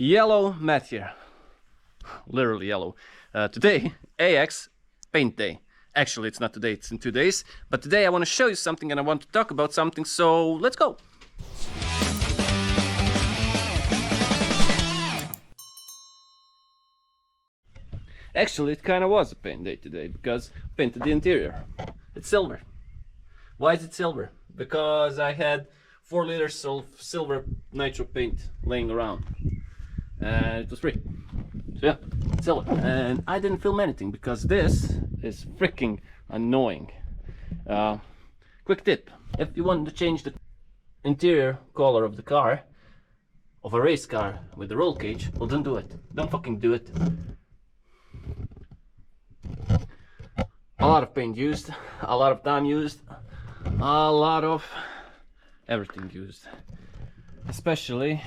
Yellow Matt here. Literally yellow. Today, AX paint day. Actually, it's not today, it's in 2 days. But today I want to show you something and I want to talk about something, so let's go! Actually, it kind of was a paint day today because I painted the interior. It's silver. Why is it silver? Because I had 4 liters of silver nitro paint laying around and it was free. So yeah, silver. And I didn't film anything because this is freaking annoying. Quick tip: if you want to change the interior color of the car, of a race car with the roll cage, well, don't do it. Don't fucking do it. A lot of paint used, a lot of time used, a lot of everything used. Especially,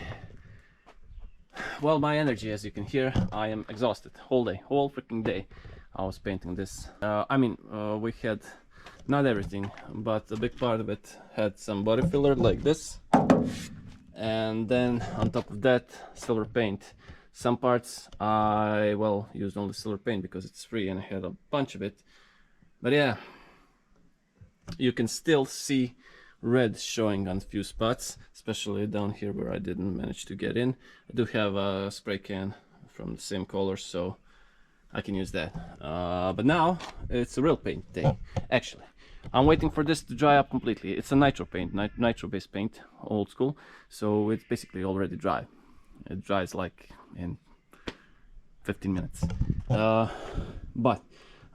well, my energy, as you can hear, I am exhausted. Whole day, whole freaking day I was painting this. We had not everything, but a big part of it had some body filler like this, and then on top of that, silver paint. Some parts I, well, used only silver paint because it's free and I had a bunch of it. But yeah, you can still see red showing on a few spots, especially down here where I didn't manage to get in. I do have a spray can from the same color, so I can use that. But now it's a real paint day. Actually, I'm waiting for this to dry up completely. It's a nitro paint, nitro based paint, old school, so it's basically already dry. It dries like in 15 minutes. But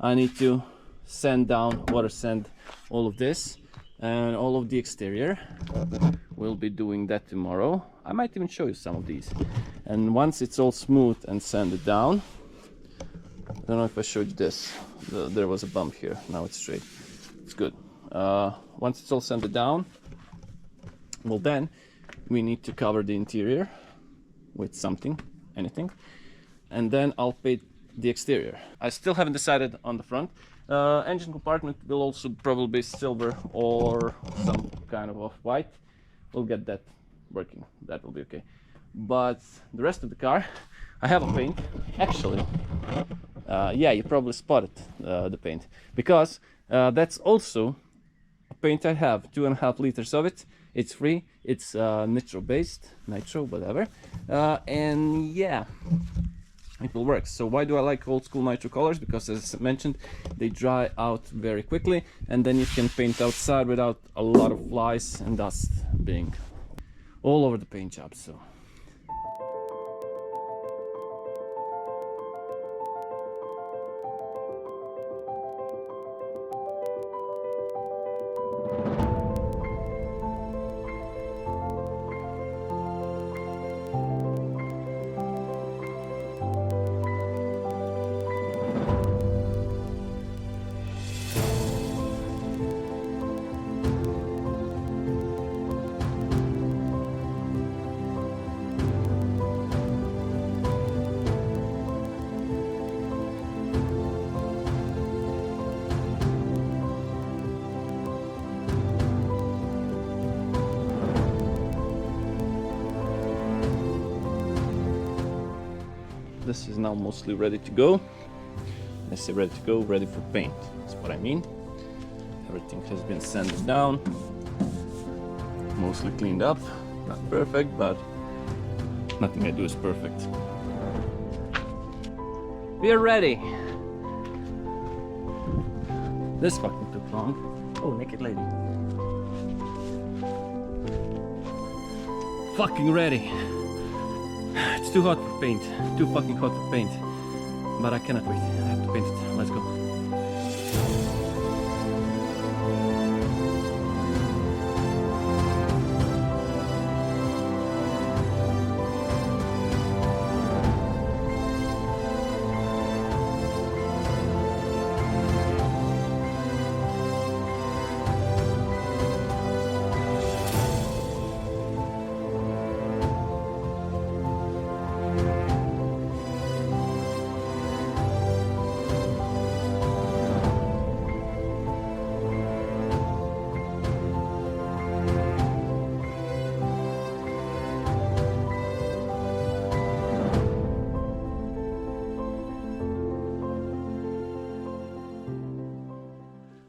I need to sand down, water sand all of this and all of the exterior. We'll be doing that tomorrow. I might even show you some of these. And once it's all smooth and sanded down, I don't know if I showed you this. There was a bump here. Now it's straight. It's good. Once it's all sanded down, well, then we need to cover the interior with something, anything, and then I'll paint the exterior. I still haven't decided on the front. Engine compartment will also probably be silver or some kind of off-white. We'll get that working, that will be okay. But the rest of the car, I have a paint. Actually, yeah, you probably spotted the paint, because that's also a paint I have, 2.5 liters of it. It's free, it's nitro based, whatever, and yeah, it will work. So why do I like old school nitro colors? Because, as mentioned, they dry out very quickly, and then you can paint outside without a lot of flies and dust being all over the paint job. So this is now mostly ready to go. I say ready to go, ready for paint. That's what I mean. Everything has been sanded down, mostly cleaned up. Not perfect, but nothing I do is perfect. We are ready. This fucking took long. Oh, naked lady. Fucking ready. It's too hot for paint, too fucking hot for paint, but I cannot wait. I have to paint it. Let's go.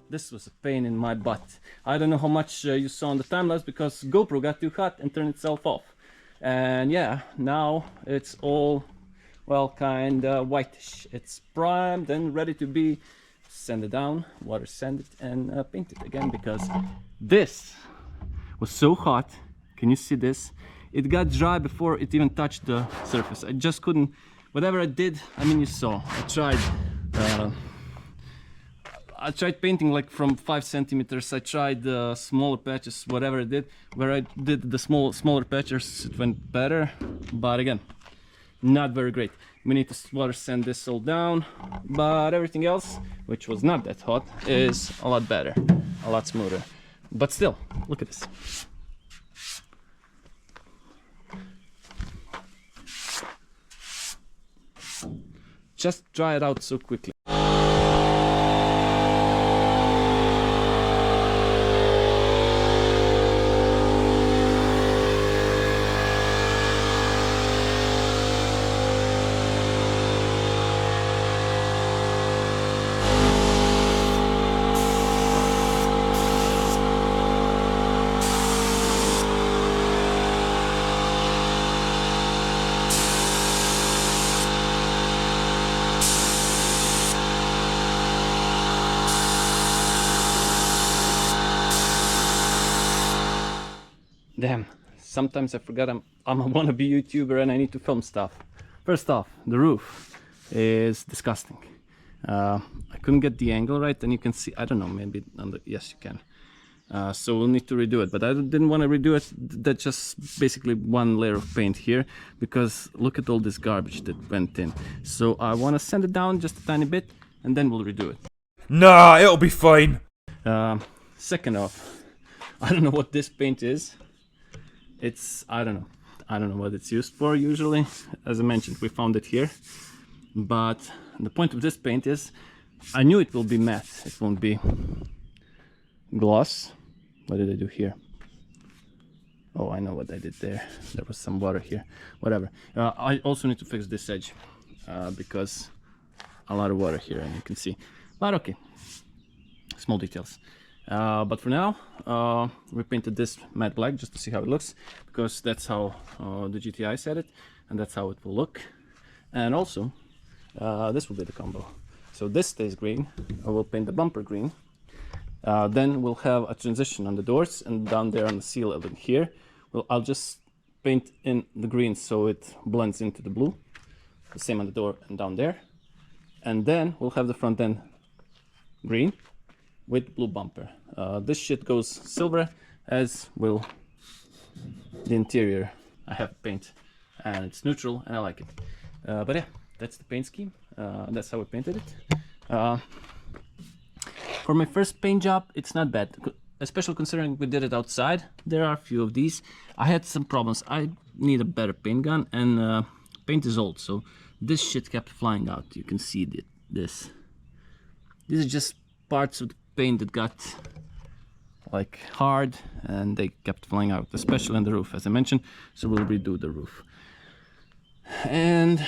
this was a pain in my butt. I don't know how much you saw on the time lapse because GoPro got too hot and turned itself off. And yeah, now it's all, well, kind of whitish. It's primed and ready to be sanded down, water sanded, and painted again, because this was so hot. Can you see this? It got dry before it even touched the surface. I just couldn't, whatever I did, I mean, you saw, I tried painting like from 5 centimeters. I tried smaller patches, whatever I did. Where I did the smaller patches, it went better, but again, not very great. We need to water sand this all down, but everything else, which was not that hot, is a lot better, a lot smoother. But still, look at this. Just dry it out so quickly. Damn, sometimes I forget I'm a wannabe YouTuber and I need to film stuff. First off, the roof is disgusting. I couldn't get the angle right, and you can see, I don't know, maybe on the, yes you can. So we'll need to redo it, but I didn't want to redo it. That's just basically one layer of paint here, because look at all this garbage that went in. So I want to sand it down just a tiny bit, and then we'll redo it. Nah, it'll be fine. Second off, I don't know what this paint is. It's, I don't know what it's used for usually. As I mentioned, we found it here. But the point of this paint is, I knew it will be matte. It won't be gloss. What did I do here? Oh, I know what I did there. There was some water here. Whatever. I also need to fix this edge because a lot of water here, and you can see. But okay, small details. But for now, we painted this matte black just to see how it looks, because that's how the GTI said it, and that's how it will look. And also, this will be the combo. So this stays green. I will paint the bumper green. Then we'll have a transition on the doors, and down there on the seal element here, I'll just paint in the green so it blends into the blue. The same on the door and down there. And then we'll have the front end green with blue bumper. This shit goes silver, as will the interior. I have paint and it's neutral and I like it. But yeah, that's the paint scheme. That's how I painted it. For my first paint job, it's not bad, especially considering we did it outside. There are a few of these. I had some problems. I need a better paint gun, and paint is old, so this shit kept flying out. You can see this. These are just parts of the paint that got like hard, and they kept flying out, especially on the roof, as I mentioned. So we'll redo the roof. And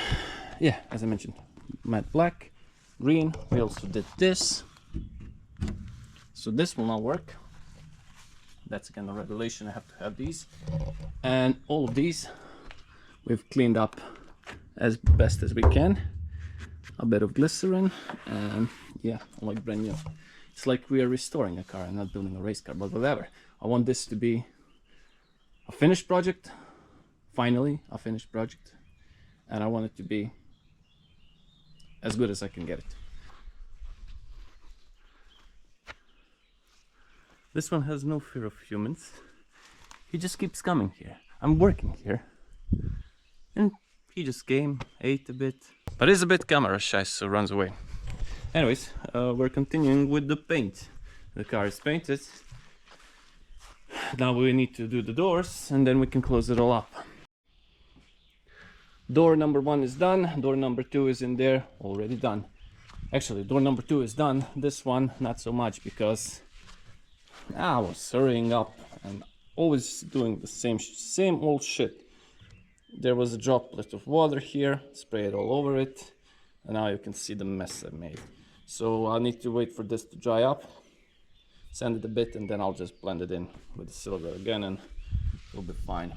yeah, as I mentioned, matte black, green. We also did this. So this will not work. That's again a regulation. I have to have these, and all of these we've cleaned up as best as we can. A bit of glycerin, and yeah, like brand new. It's like we are restoring a car and not building a race car, but whatever. I want this to be a finished project, finally a finished project, and I want it to be as good as I can get it. This one has no fear of humans. He just keeps coming here. I'm working here, and he just came, ate a bit, but he's a bit camera shy, so runs away. Anyways, we're continuing with the paint. The car is painted. Now we need to do the doors, and then we can close it all up. Door number 1 is done. Door number 2 is in there, already done. Actually, door number 2 is done. This one, not so much, because I was hurrying up and always doing the same old shit. There was a droplet of water here, spray it all over it, and now you can see the mess I made. So I need to wait for this to dry up, sand it a bit, and then I'll just blend it in with the silver again and it'll be fine.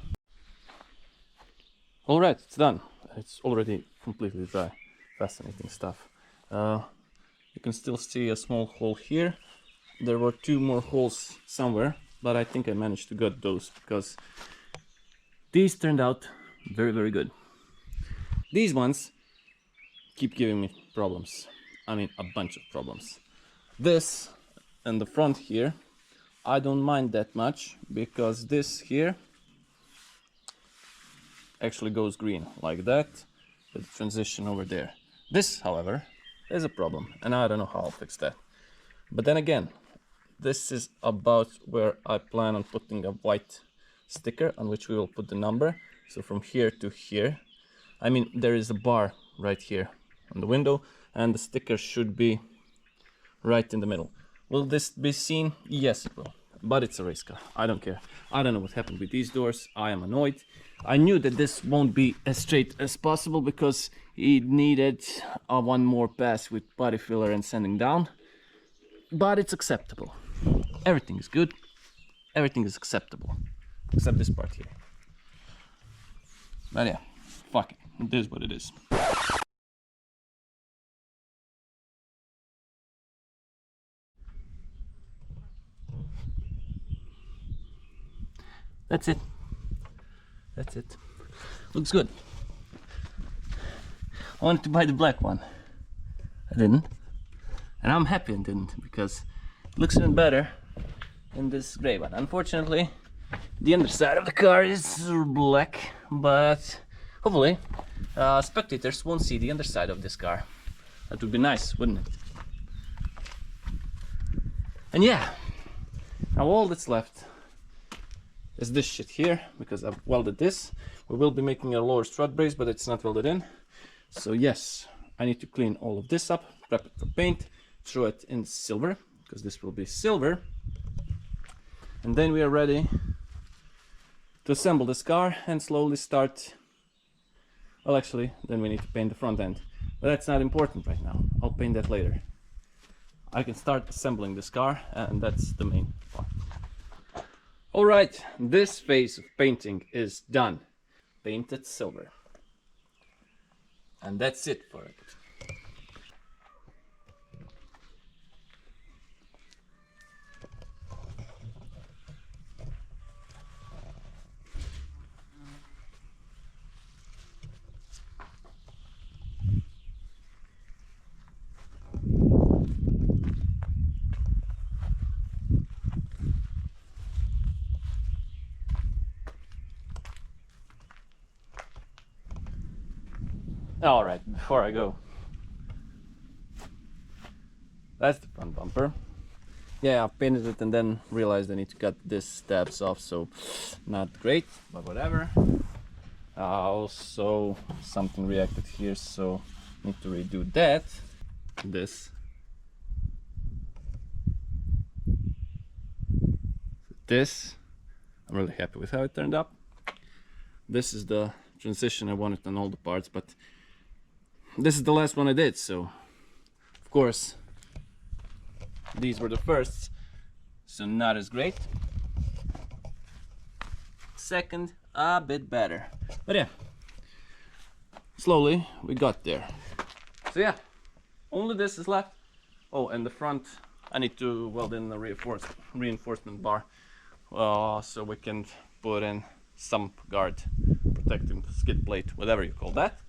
Alright, it's done. It's already completely dry. Fascinating stuff. You can still see a small hole here. There were 2 more holes somewhere, but I think I managed to get those because these turned out very, very good. These ones keep giving me problems. I mean, a bunch of problems. This and the front here, I don't mind that much because this here actually goes green like that with the transition over there. This, however, is a problem, and I don't know how I'll fix that. But then again, this is about where I plan on putting a white sticker on which we will put the number. So from here to here, I mean, there is a bar right here on the window, and the sticker should be right in the middle. Will this be seen? Yes, it will. But it's a race car. I don't care. I don't know what happened with these doors. I am annoyed. I knew that this won't be as straight as possible because it needed one more pass with putty filler and sanding down. But it's acceptable. Everything is good. Everything is acceptable. Except this part here. But yeah, fuck it. It is what it is. That's it. That's it. Looks good. I wanted to buy the black one. I didn't. And I'm happy I didn't because it looks even better than this gray one. Unfortunately, the underside of the car is black, but hopefully spectators won't see the underside of this car. That would be nice, wouldn't it? And yeah, now all that's left is this shit here, because I've welded this. We will be making a lower strut brace, but it's not welded in. So yes, I need to clean all of this up, prep it for paint, throw it in silver, because this will be silver. And then we are ready to assemble this car and slowly start. Well, actually, then we need to paint the front end. But that's not important right now. I'll paint that later. I can start assembling this car, and that's the main part. Alright, this phase of painting is done. Painted silver. And that's it for it. Alright, before I go, that's the front bumper. Yeah, I painted it and then realized I need to cut this tabs off, so not great, but whatever. Also, something reacted here, so need to redo that. This. This, I'm really happy with how it turned up. This is the transition I wanted on all the parts, but this is the last one I did, so of course these were the firsts, so not as great. Second, a bit better, but yeah, slowly we got there. So yeah, only this is left. Oh, and the front I need to weld in a reinforcement bar so we can put in sump guard protecting the skid plate, whatever you call that.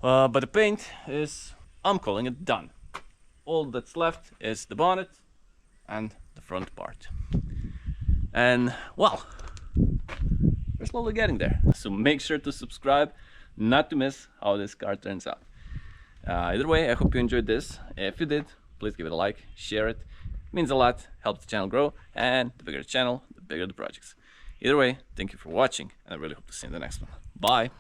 But the paint is, I'm calling it done. All that's left is the bonnet and the front part. And well, we're slowly getting there. So make sure to subscribe not to miss how this car turns out. Either way, I hope you enjoyed this. If you did, please give it a like, share it. It means a lot, helps the channel grow, and the bigger the channel, the bigger the projects. Either way, thank you for watching, and I really hope to see you in the next one. Bye!